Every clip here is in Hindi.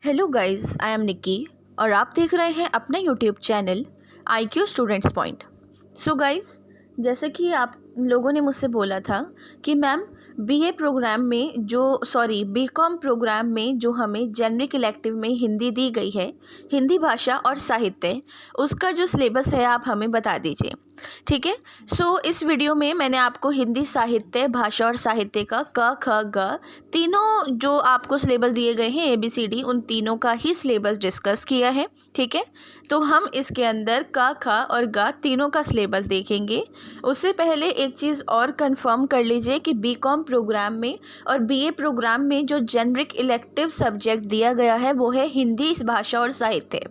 Hello guys, I am Nikki और आप देख रहे हैं अपना YouTube channel IQ students point. So guys, जैसे कि आप लोगों ने मुझसे बोला था कि मैम बीकॉम प्रोग्राम में जो हमें जेनरिक इलेक्टिव में हिंदी दी गई है, हिंदी भाषा और साहित्य, उसका जो सिलेबस है आप हमें बता दीजिए। ठीक है। सो इस वीडियो में मैंने आपको हिंदी साहित्य, भाषा और साहित्य का क ख ग तीनों जो आपको सिलेबस दिए गए हैं ABCD, उन तीनों का ही सिलेबस डिस्कस किया है। ठीक है। तो हम इसके अंदर क ख और ग तीनों का सिलेबस देखेंगे। उससे पहले एक चीज़ और कंफर्म कर लीजिए कि बीकॉम प्रोग्राम में और BA प्रोग्राम में जो जेनरिक इलेक्टिव सब्जेक्ट दिया गया है वो है हिंदी भाषा और साहित्य।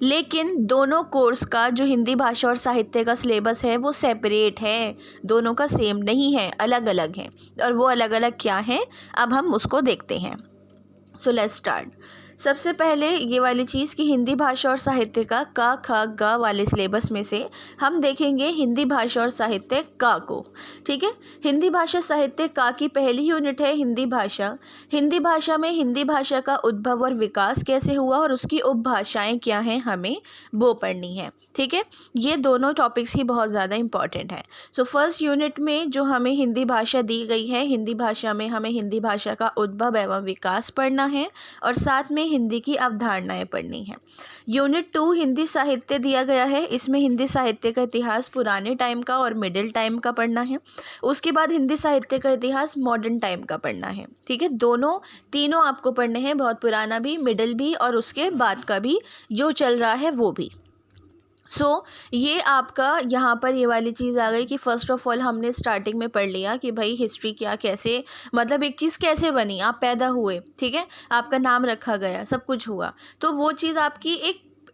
लेकिन दोनों कोर्स का जो हिंदी भाषा और साहित्य का सिलेबस है वो सेपरेट है, दोनों का सेम नहीं है, अलग अलग है। और वो अलग अलग क्या है, अब हम उसको देखते हैं। So let's start. सबसे पहले ये वाली चीज़ कि हिंदी भाषा और साहित्य का क ख ग वाले सिलेबस में से हम देखेंगे हिंदी भाषा और साहित्य का को। ठीक है। हिंदी भाषा साहित्य का की पहली यूनिट है हिंदी भाषा। हिंदी भाषा में हिंदी भाषा का उद्भव और विकास कैसे हुआ और उसकी उपभाषाएं क्या हैं, हमें वो पढ़नी है। ठीक है। ये दोनों टॉपिक्स ही बहुत ज़्यादा इंपॉर्टेंट है। सो फर्स्ट यूनिट में जो हमें हिंदी भाषा दी गई है, हिंदी भाषा में हमें हिंदी भाषा का उद्भव एवं विकास पढ़ना है और साथ में हिंदी की अवधारणाएं पढ़नी है। यूनिट 2 हिंदी साहित्य दिया गया है। इसमें हिंदी साहित्य का इतिहास पुराने टाइम का और मिडिल टाइम का पढ़ना है। उसके बाद हिंदी साहित्य का इतिहास मॉडर्न टाइम का पढ़ना है। ठीक है। तीनों आपको पढ़ने हैं, बहुत पुराना भी, मिडिल भी और उसके बाद का भी, जो चल रहा है वो भी। ये आपका यहाँ पर ये वाली चीज़ आ गई कि फ़र्स्ट ऑफ ऑल हमने स्टार्टिंग में पढ़ लिया कि भाई हिस्ट्री क्या, कैसे, मतलब एक चीज़ कैसे बनी, आप पैदा हुए, ठीक है, आपका नाम रखा गया, सब कुछ हुआ, तो वो चीज़ आपकी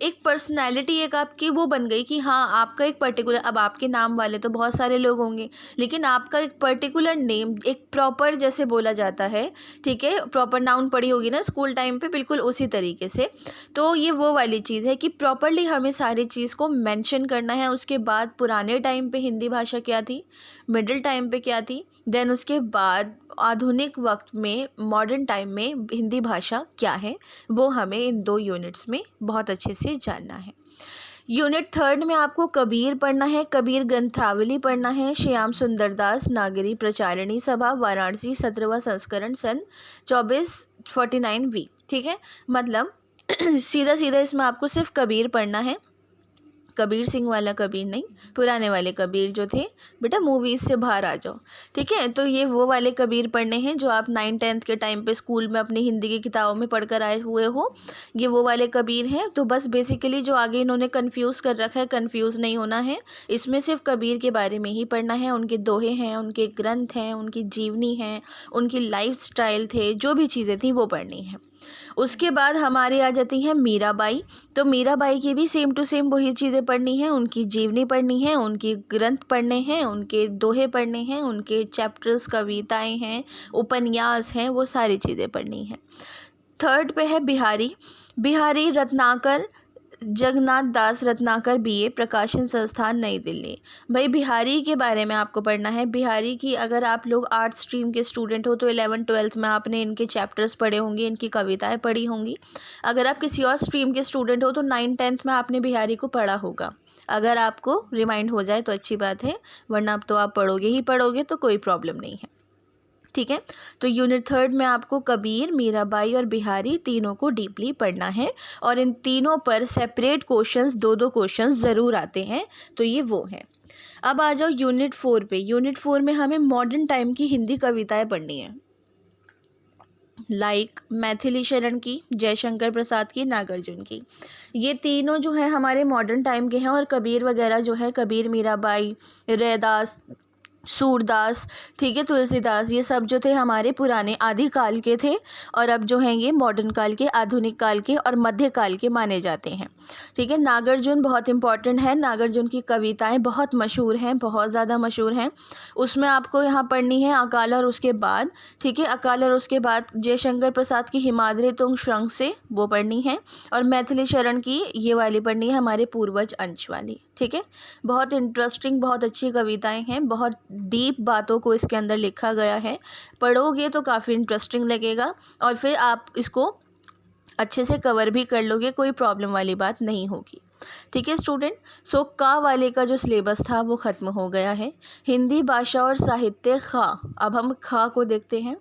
एक पर्सनैलिटी, एक आपकी वो बन गई कि हाँ आपका एक पर्टिकुलर, अब आपके नाम वाले तो बहुत सारे लोग होंगे लेकिन आपका एक पर्टिकुलर नेम, एक प्रॉपर जैसे बोला जाता है, ठीक है, प्रॉपर नाउन पढ़ी होगी ना स्कूल टाइम पे, बिल्कुल उसी तरीके से। तो ये वो वाली चीज़ है कि प्रॉपरली हमें सारी चीज़ को मेंशन करना है। उसके बाद पुराने टाइम पे हिंदी भाषा क्या थी, मिडिल टाइम पे क्या थी, देन उसके बाद आधुनिक वक्त में मॉडर्न टाइम में हिंदी भाषा क्या है, वो हमें इन 2 यूनिट्स में बहुत अच्छे से जानना है। यूनिट 3 में आपको कबीर पढ़ना है, कबीर ग्रंथावली पढ़ना है, श्याम सुंदर दास नागरी प्रचारिणी सभा वाराणसी 17वां संस्करण सन 2449V। ठीक है। मतलब सीधा सीधा इसमें आपको सिर्फ कबीर पढ़ना है, कबीर सिंह वाला कबीर नहीं, पुराने वाले कबीर जो थे, बेटा मूवीज़ से बाहर आ जाओ। ठीक है। तो ये वो वाले कबीर पढ़ने हैं जो आप 9th-10th के टाइम पे स्कूल में अपनी हिंदी की किताबों में पढ़कर आए हुए हो, ये वो वाले कबीर हैं। तो बस बेसिकली जो आगे इन्होंने कन्फ्यूज़ कर रखा है, कन्फ्यूज़ नहीं होना है, इसमें सिर्फ कबीर के बारे में ही पढ़ना है। उनके दोहे हैं, उनके ग्रंथ हैं, उनकी जीवनी है, उनकी लाइफ स्टाइल थे, जो भी चीज़ें थी वो पढ़नी है। उसके बाद हमारे आ जाती हैं मीराबाई। तो मीराबाई की भी सेम टू सेम वही चीज़ें पढ़नी है, उनकी जीवनी पढ़नी है, उनके ग्रंथ पढ़ने हैं, उनके दोहे पढ़ने हैं, उनके चैप्टर्स, कविताएं हैं, उपन्यास हैं, वो सारी चीज़ें पढ़नी हैं। 3rd पे है बिहारी रत्नाकर जगन्नाथ दास रत्नाकर BA प्रकाशन संस्थान नई दिल्ली। भाई बिहारी के बारे में आपको पढ़ना है। बिहारी की अगर आप लोग आर्ट स्ट्रीम के स्टूडेंट हो तो 11th-12th में आपने इनके चैप्टर्स पढ़े होंगे, इनकी कविताएं पढ़ी होंगी। अगर आप किसी और स्ट्रीम के स्टूडेंट हो तो 9th-10th में आपने बिहारी को पढ़ा होगा। अगर आपको रिमाइंड हो जाए तो अच्छी बात है, वरना अब तो आप पढ़ोगे ही पढ़ोगे, तो कोई प्रॉब्लम नहीं है। ठीक है। तो यूनिट 3 में आपको कबीर, मीराबाई और बिहारी तीनों को डीपली पढ़ना है और इन तीनों पर सेपरेट क्वेश्चंस, 2-2 क्वेश्चंस ज़रूर आते हैं, तो ये वो है। अब आ जाओ यूनिट 4 पे। यूनिट 4 में हमें मॉडर्न टाइम की हिंदी कविताएं पढ़नी है, लाइक मैथिली शरण की, जयशंकर प्रसाद की, नागार्जुन की। ये तीनों जो है हमारे मॉडर्न टाइम के हैं और कबीर वगैरह जो है, कबीर, मीराबाई, रैदास, सूरदास, ठीक है, तुलसीदास, ये सब जो थे हमारे पुराने आदिकाल के थे और अब जो हैं ये मॉडर्न काल के, आधुनिक काल के और मध्य काल के माने जाते हैं। ठीक है। नागार्जुन बहुत इंपॉर्टेंट है, नागार्जुन की कविताएं बहुत मशहूर हैं, बहुत ज़्यादा मशहूर हैं। उसमें आपको यहाँ पढ़नी है अकाल और उसके बाद, ठीक है, अकाल और उसके बाद जयशंकर प्रसाद की हिमाद्री तुंग श्रृंग से, वो पढ़नी है, और मैथिली शरण की ये वाली पढ़नी है, हमारे पूर्वज अंश वाली। ठीक है। बहुत इंटरेस्टिंग, बहुत अच्छी कविताएं हैं, बहुत डीप बातों को इसके अंदर लिखा गया है, पढ़ोगे तो काफ़ी इंटरेस्टिंग लगेगा और फिर आप इसको अच्छे से कवर भी कर लोगे, कोई प्रॉब्लम वाली बात नहीं होगी। ठीक है स्टूडेंट। सो का वाले का जो सिलेबस था वो ख़त्म हो गया है। हिंदी भाषा और साहित्य खा। अब हम खा को देखते हैं।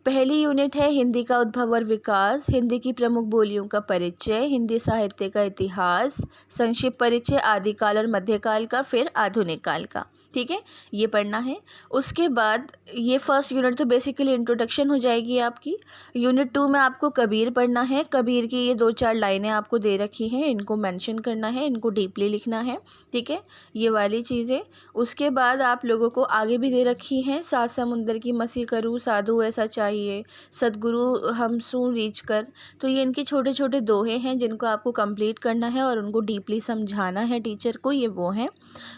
पहली यूनिट है हिंदी का उद्भव और विकास, हिंदी की प्रमुख बोलियों का परिचय, हिंदी साहित्य का इतिहास, संक्षिप्त परिचय आदिकाल और मध्यकाल का, फिर आधुनिक काल का। ठीक है, ये पढ़ना है। उसके बाद ये फर्स्ट यूनिट तो बेसिकली इंट्रोडक्शन हो जाएगी आपकी। यूनिट 2 में आपको कबीर पढ़ना है। कबीर की ये 2-4 लाइनें आपको दे रखी हैं, इनको मेंशन करना है, इनको डीपली लिखना है। ठीक है, ये वाली चीज़ें। उसके बाद आप लोगों को आगे भी दे रखी हैं, सात समुंदर की मसी करूँ साधु ऐसा चाहिए, सदगुरु हम सू रीच कर। तो ये इनके छोटे छोटे दोहे हैं जिनको आपको कंप्लीट करना है और उनको डीपली समझाना है टीचर को, ये वो हैं।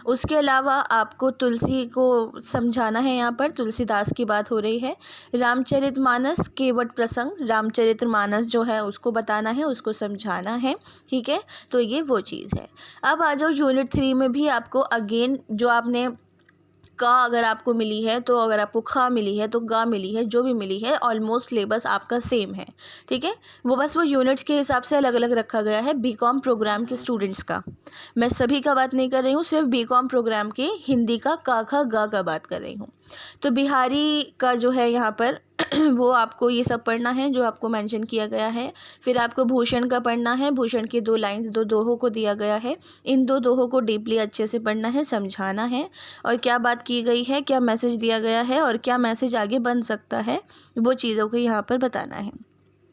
उसके अलावा आपको तुलसी को समझाना है। यहाँ पर तुलसीदास की बात हो रही है। रामचरितमानस केवट प्रसंग, रामचरितमानस जो है उसको बताना है, उसको समझाना है। ठीक है, तो ये वो चीज़ है। अब आ जाओ यूनिट 3 में भी आपको अगेन जो आपने का अगर आपको मिली है, तो अगर आपको खा मिली है तो गा मिली है, जो भी मिली है ऑलमोस्ट सिलेबस आपका सेम है। ठीक है, वो यूनिट्स के हिसाब से अलग अलग रखा गया है बीकॉम प्रोग्राम के स्टूडेंट्स का। मैं सभी का बात नहीं कर रही हूँ, सिर्फ बीकॉम प्रोग्राम के हिंदी का का खा गा का बात कर रही हूँ। तो बिहारी का जो है यहाँ पर वो आपको ये सब पढ़ना है जो आपको मेंशन किया गया है। फिर आपको भूषण का पढ़ना है। भूषण की 2 लाइन्स 2 दोहों को दिया गया है। इन 2 दोहों को डीपली अच्छे से पढ़ना है, समझाना है, और क्या बात की गई है, क्या मैसेज दिया गया है और क्या मैसेज आगे बन सकता है, वो चीज़ों को यहाँ पर बताना है।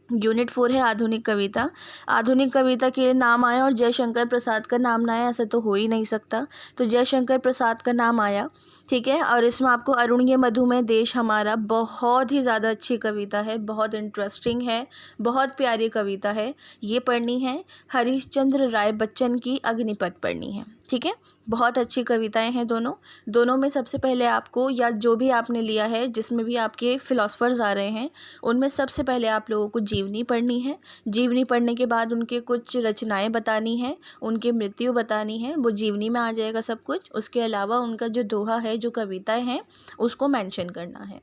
यूनिट 4 है आधुनिक कविता। आधुनिक कविता के नाम आया और जयशंकर प्रसाद का नाम ना आया, ऐसा तो हो ही नहीं सकता। तो जयशंकर प्रसाद का नाम आया। ठीक है, और इसमें आपको अरुणिय मधु में देश हमारा, बहुत ही ज़्यादा अच्छी कविता है, बहुत इंटरेस्टिंग है, बहुत प्यारी कविता है, ये पढ़नी है। हरीशचंद्र राय बच्चन की अग्निपथ पढ़नी है। ठीक है, बहुत अच्छी कविताएं हैं दोनों में। सबसे पहले आपको, या जो भी आपने लिया है जिसमें भी आपके फिलोसफर्स आ रहे हैं, उनमें सबसे पहले आप लोगों को जीवनी पढ़नी है। जीवनी पढ़ने के बाद उनके कुछ रचनाएं बतानी है, उनकी मृत्यु बतानी है, वो जीवनी में आ जाएगा सब कुछ। उसके अलावा उनका जो दोहा है, जो कविताएं हैं, उसको मेंशन करना है।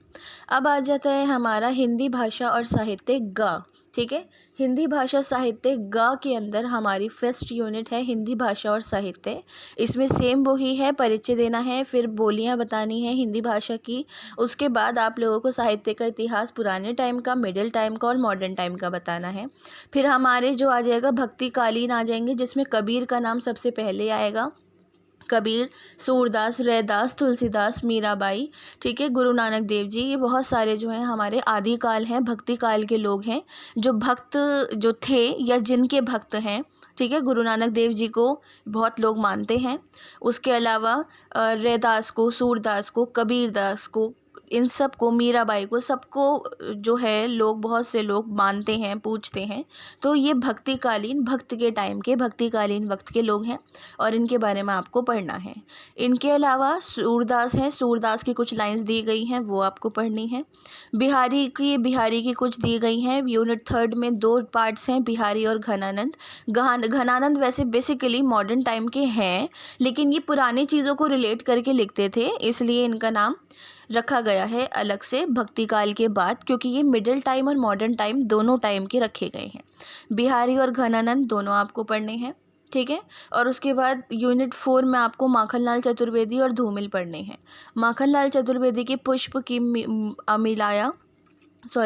अब आ जाता है हमारा हिंदी भाषा और साहित्य गा। ठीक है, हिंदी भाषा साहित्य गा के अंदर हमारी फर्स्ट यूनिट है हिंदी भाषा और साहित्य। इसमें सेम वही है, परिचय देना है, फिर बोलियां बतानी है हिंदी भाषा की। उसके बाद आप लोगों को साहित्य का इतिहास पुराने टाइम का, मिडिल टाइम का और मॉडर्न टाइम का बताना है। फिर हमारे जो आ जाएगा भक्तिकालीन आ जाएंगे, जिसमें कबीर का नाम सबसे पहले आएगा। कबीर, सूरदास, रैदास, तुलसीदास, मीराबाई, ठीक है, गुरु नानक देव जी, ये बहुत सारे जो हैं हमारे आदिकाल हैं, भक्ति काल के लोग हैं, जो भक्त जो थे या जिनके भक्त हैं। ठीक है, गुरु नानक देव जी को बहुत लोग मानते हैं। उसके अलावा रैदास को, सूरदास को, कबीरदास को, इन सब को, मीराबाई को, सबको जो है लोग, बहुत से लोग मानते हैं, पूजते हैं। तो ये भक्तिकालीन, भक्त के टाइम के, भक्तिकालीन वक्त के लोग हैं और इनके बारे में आपको पढ़ना है। इनके अलावा सूरदास हैं, सूरदास की कुछ लाइंस दी गई हैं, वो आपको पढ़नी है। बिहारी की कुछ दी गई हैं। यूनिट 3 में 2 पार्ट्स हैं, बिहारी और घनानंद। घनानंद वैसे बेसिकली मॉडर्न टाइम के हैं, लेकिन ये पुरानी चीज़ों को रिलेट करके लिखते थे, इसलिए इनका नाम रखा गया है अलग से भक्ति काल के बाद, क्योंकि ये मिडिल टाइम और मॉडर्न टाइम दोनों टाइम के रखे गए हैं। बिहारी और घनानंद दोनों आपको पढ़ने हैं। ठीक है, और उसके बाद यूनिट 4 में आपको माखनलाल चतुर्वेदी और धूमिल पढ़ने हैं। माखनलाल चतुर्वेदी की पुष्प की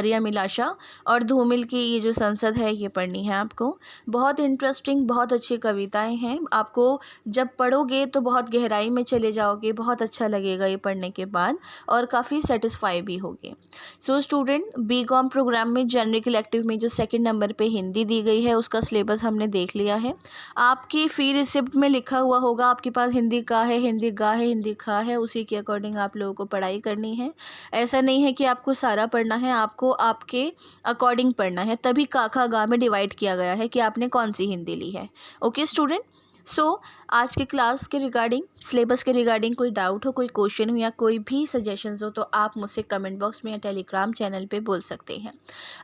अमिलाषा और धूमिल की ये जो संसद है, ये पढ़नी है आपको। बहुत इंटरेस्टिंग, बहुत अच्छी कविताएं हैं। आपको जब पढ़ोगे तो बहुत गहराई में चले जाओगे, बहुत अच्छा लगेगा ये पढ़ने के बाद, और काफ़ी सेटिस्फाई भी होगे। सो स्टूडेंट, बीकॉम प्रोग्राम में जेनरिक इलेक्टिव में जो 2nd नंबर पे हिंदी दी गई है, उसका सिलेबस हमने देख लिया है। आपकी फ़ी रिसिप्ट में लिखा हुआ होगा, आपके पास हिंदी का है, हिंदी गा है, हिंदी खा है, उसी के अकॉर्डिंग आप लोगों को पढ़ाई करनी है। ऐसा नहीं है कि आपको सारा पढ़ना है, आपको आपके अकॉर्डिंग पढ़ना है, तभी का खा गा में डिवाइड किया गया है कि आपने कौन सी हिंदी ली है। ओके स्टूडेंट, सो आज के क्लास के रिगार्डिंग, सिलेबस के रिगार्डिंग कोई डाउट हो, कोई क्वेश्चन हो या कोई भी सजेशंस हो, तो आप मुझसे कमेंट बॉक्स में या टेलीग्राम चैनल पे बोल सकते हैं।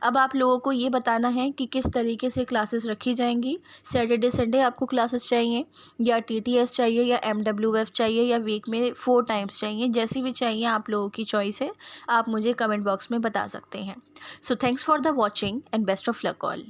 अब आप लोगों को ये बताना है कि किस तरीके से क्लासेस रखी जाएंगी। सैटरडे संडे आपको क्लासेस चाहिए, या TTS चाहिए, या MWF चाहिए, या वीक में 4 टाइम्स चाहिए, जैसी भी चाहिए आप लोगों की चॉइस है, आप मुझे कमेंट बॉक्स में बता सकते हैं। So thanks for the watching and best of luck all.